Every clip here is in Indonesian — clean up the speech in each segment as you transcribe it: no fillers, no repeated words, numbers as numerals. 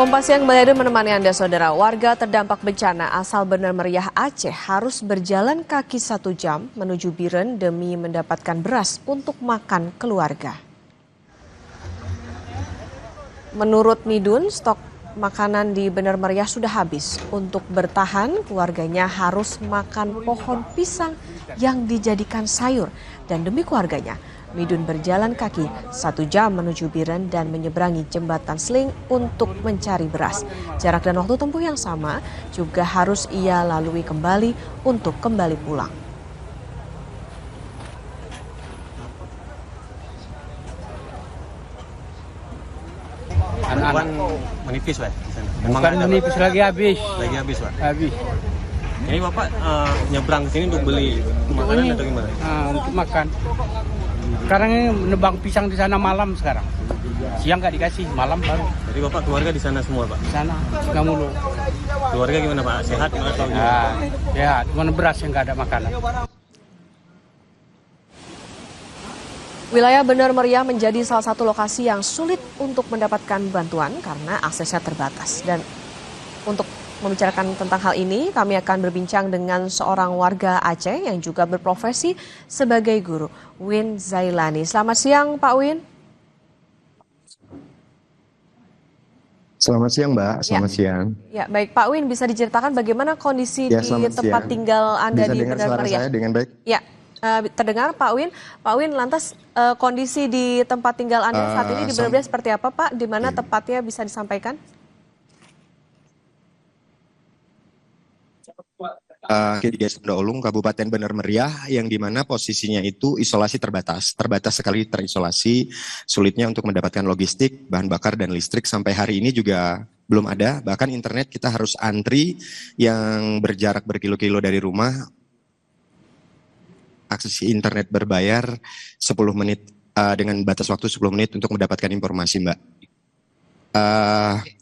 Kompas yang kembali menemani Anda, Saudara. Warga terdampak bencana asal Bener Meriah Aceh harus berjalan kaki 1 jam menuju Biren demi mendapatkan beras untuk makan keluarga. Menurut Midun, stok makanan di Bener Meriah sudah habis. Untuk bertahan, keluarganya harus makan pohon pisang yang dijadikan sayur. Dan demi keluarganya, Midun berjalan kaki 1 jam menuju Biren dan menyeberangi jembatan Sling untuk mencari beras. Jarak dan waktu tempuh yang sama juga harus ia lalui kembali untuk kembali pulang. Anak-anak menipis, Pak, di sana. Bukan menipis, lagi habis. Lagi habis, Pak. Habis. Ini Bapak nyebrang ke sini untuk beli makanan atau gimana? Untuk makan. Sekarang ini menebang pisang di sana malam sekarang. Siang nggak dikasih, malam baru. Jadi Bapak keluarga di sana semua, Pak? Di sana, nggak mulu. Keluarga gimana, Pak? Sehat atau gimana? Ya, cuma beras yang nggak ada makanan. Wilayah Bener Meriah menjadi salah satu lokasi yang sulit untuk mendapatkan bantuan karena aksesnya terbatas. Dan untuk membicarakan tentang hal ini, kami akan berbincang dengan seorang warga Aceh yang juga berprofesi sebagai guru, Win Zailani. Selamat siang, Pak Win. Selamat siang, Mbak. Selamat siang. Ya, baik, Pak Win, bisa diceritakan bagaimana kondisi di tempat tinggal Anda di Bener Meriah? Saya dengan baik? Ya, terdengar Pak Win. Pak Win, lantas kondisi di tempat tinggal Anda saat ini di Bener Meriah seperti apa, Pak? Di mana tepatnya bisa disampaikan? Di Desa Daulung, Kabupaten Bener Meriah, yang dimana posisinya itu isolasi terbatas sekali terisolasi, sulitnya untuk mendapatkan logistik, bahan bakar dan listrik sampai hari ini juga belum ada. Bahkan internet kita harus antri yang berjarak berkilo-kilo dari rumah. Akses internet berbayar 10 menit dengan batas waktu 10 menit untuk mendapatkan informasi, Mbak.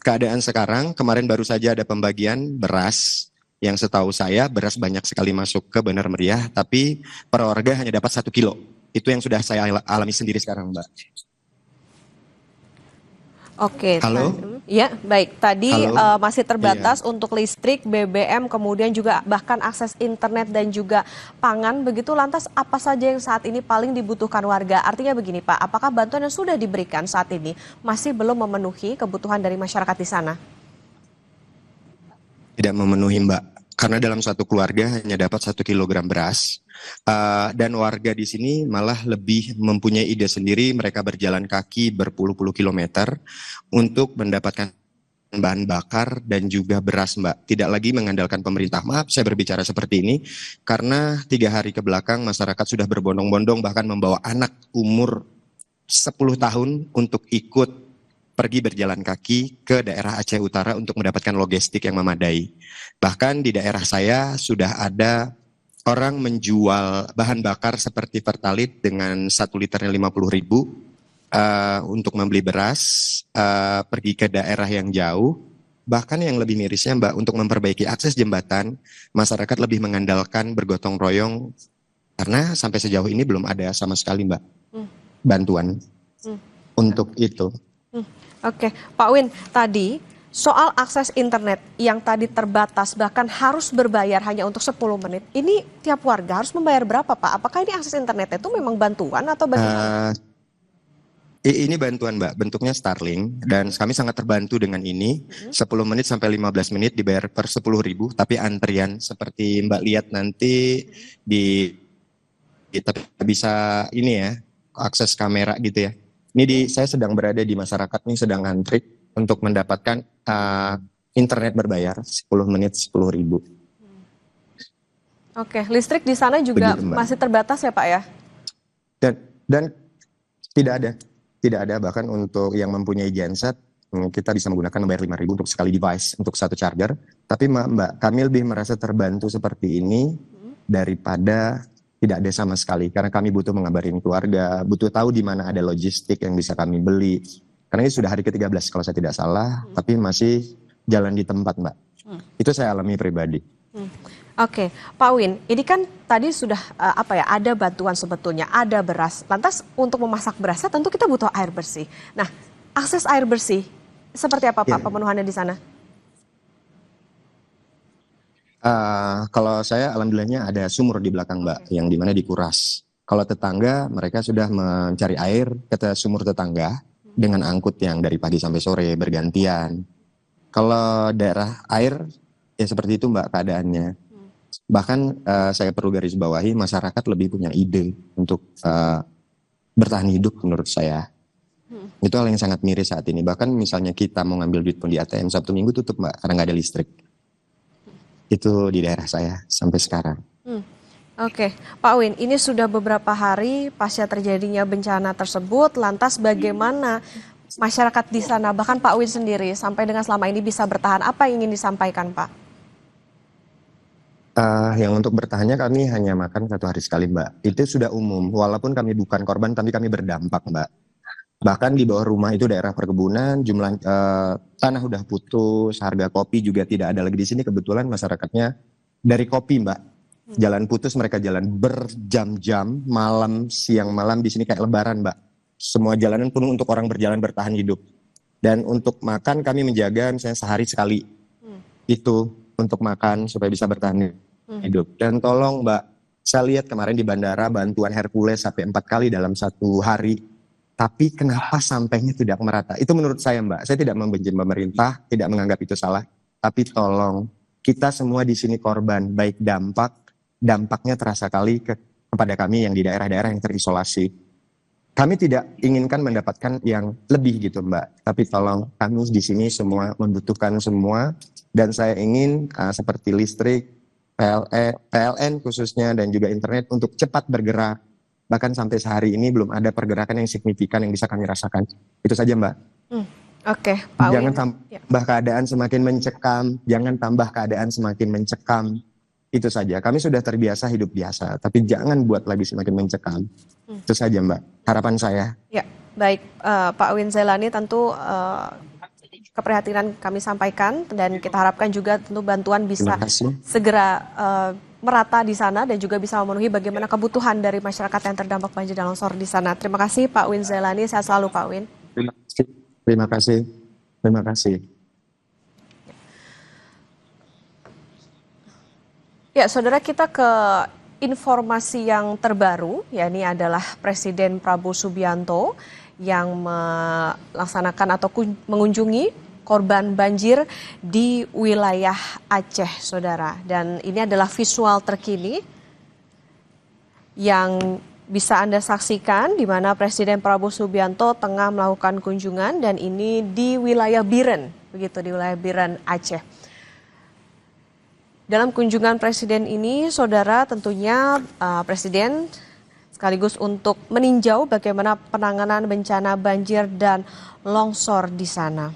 Keadaan sekarang, kemarin baru saja ada pembagian beras. Yang setahu saya beras banyak sekali masuk ke Bener Meriah, tapi per warga hanya dapat 1 kilo. Itu yang sudah saya alami sendiri sekarang, Mbak. Oke. Halo? Ya, baik. Tadi masih terbatas Iya. untuk listrik, BBM, kemudian juga bahkan akses internet dan juga pangan. Begitu, lantas apa saja yang saat ini paling dibutuhkan warga? Artinya begini, Pak, apakah bantuan yang sudah diberikan saat ini masih belum memenuhi kebutuhan dari masyarakat di sana? Tidak memenuhi, Mbak, karena dalam satu keluarga hanya dapat 1 kilogram beras, dan warga di sini malah lebih mempunyai ide sendiri. Mereka berjalan kaki berpuluh-puluh kilometer untuk mendapatkan bahan bakar dan juga beras, Mbak. Tidak lagi mengandalkan pemerintah. Maaf saya berbicara seperti ini, karena 3 hari ke belakang masyarakat sudah berbondong-bondong bahkan membawa anak umur 10 tahun untuk ikut pergi berjalan kaki ke daerah Aceh Utara untuk mendapatkan logistik yang memadai. Bahkan di daerah saya sudah ada orang menjual bahan bakar seperti Pertalite dengan 1 liternya 50.000 untuk membeli beras, pergi ke daerah yang jauh. Bahkan yang lebih mirisnya, Mbak, untuk memperbaiki akses jembatan, masyarakat lebih mengandalkan bergotong royong karena sampai sejauh ini belum ada sama sekali, Mbak, bantuan untuk itu. Oke, Pak Win, tadi soal akses internet yang tadi terbatas bahkan harus berbayar hanya untuk 10 menit. Ini tiap warga harus membayar berapa, Pak? Apakah ini akses internet itu memang bantuan atau bagaimana? Ini bantuan, Mbak, bentuknya Starlink, dan kami sangat terbantu dengan ini. 10 menit sampai 15 menit dibayar per 10.000, tapi antrian seperti Mbak lihat nanti kita bisa ini ya, akses kamera gitu ya. Ini saya sedang berada di masyarakat nih, sedang antri untuk mendapatkan internet berbayar 10 menit 10.000. Oke, listrik di sana juga Begitu, Mbak. masih terbatas ya, Pak ya? Dan tidak ada bahkan untuk yang mempunyai genset kita bisa menggunakan bayar 5.000 untuk sekali device untuk 1 charger. Tapi Mbak, kami lebih merasa terbantu seperti ini daripada tidak ada sama sekali, karena kami butuh mengabarin keluarga, butuh tahu di mana ada logistik yang bisa kami beli. Karena ini sudah hari ke-13 kalau saya tidak salah, tapi masih jalan di tempat, Mbak. Itu saya alami pribadi. Oke, Pak Win, ini kan tadi sudah ada bantuan sebetulnya, ada beras. Lantas untuk memasak berasnya tentu kita butuh air bersih. Nah, akses air bersih Seperti apa Ya. Pak pemenuhannya di sana? Kalau saya alhamdulillahnya ada sumur di belakang Mbak, yang dimana dikuras. Kalau tetangga mereka sudah mencari air ke sumur tetangga dengan angkut yang dari pagi sampai sore bergantian. Kalau daerah air ya seperti itu Mbak keadaannya. Bahkan saya perlu garis bawahi masyarakat lebih punya ide untuk bertahan hidup menurut saya. Itu hal yang sangat miris saat ini. Bahkan misalnya kita mau ngambil duit pun di ATM Sabtu Minggu tutup Mbak karena nggak ada listrik. Itu di daerah saya sampai sekarang. Oke, Pak Win, ini sudah beberapa hari pasca terjadinya bencana tersebut, lantas bagaimana masyarakat di sana, bahkan Pak Win sendiri sampai dengan selama ini bisa bertahan, apa yang ingin disampaikan Pak? Yang untuk bertahannya kami hanya makan 1 hari sekali Mbak. Itu sudah umum, walaupun kami bukan korban tapi kami berdampak Mbak. Bahkan di bawah rumah itu daerah perkebunan, jumlah tanah udah putus, harga kopi juga tidak ada lagi di sini. Kebetulan masyarakatnya dari kopi Mbak. Jalan putus, mereka jalan berjam-jam, malam, siang, malam di sini kayak lebaran Mbak. Semua jalanan penuh untuk orang berjalan bertahan hidup. Dan untuk makan kami menjaga misalnya sehari sekali. Itu untuk makan supaya bisa bertahan hidup. Dan tolong Mbak, saya lihat kemarin di bandara bantuan Hercules sampai 4 kali dalam 1 hari. Tapi kenapa sampainya tidak merata? Itu menurut saya Mbak. Saya tidak membenci pemerintah, tidak menganggap itu salah. Tapi tolong, kita semua di sini korban, baik dampaknya terasa kali kepada kami yang di daerah-daerah yang terisolasi. Kami tidak inginkan mendapatkan yang lebih gitu Mbak. Tapi tolong, kami di sini semua membutuhkan semua. Dan saya ingin seperti listrik, PLN khususnya dan juga internet untuk cepat bergerak. Bahkan sampai sehari ini belum ada pergerakan yang signifikan yang bisa kami rasakan. Itu saja Mbak. Oke, Pak Jangan Win. tambah keadaan semakin mencekam. Jangan tambah keadaan semakin mencekam. Itu saja. Kami sudah terbiasa hidup biasa. Tapi jangan buat lagi semakin mencekam. Itu saja Mbak. Harapan saya. Ya, baik Pak Win Zailani, tentu keprihatinan kami sampaikan dan kita harapkan juga tentu bantuan bisa Terima kasih. segera merata di sana dan juga bisa memenuhi bagaimana kebutuhan dari masyarakat yang terdampak banjir dan longsor di sana. Terima kasih Pak Win Zailani, sehat selalu Pak Win. Terima kasih. Terima kasih. Terima kasih. Ya, saudara, kita ke informasi yang terbaru, yakni adalah Presiden Prabowo Subianto yang melaksanakan atau mengunjungi korban banjir di wilayah Aceh, saudara. Dan ini adalah visual terkini yang bisa Anda saksikan di mana Presiden Prabowo Subianto tengah melakukan kunjungan dan ini di wilayah Biren, begitu di wilayah Biren, Aceh. Dalam kunjungan Presiden ini, saudara, tentunya Presiden sekaligus untuk meninjau bagaimana penanganan bencana banjir dan longsor di sana.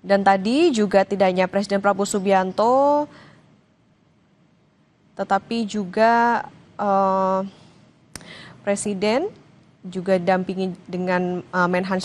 Dan tadi juga tidak hanya Presiden Prabowo Subianto, tetapi juga Presiden juga dampingi dengan Menhan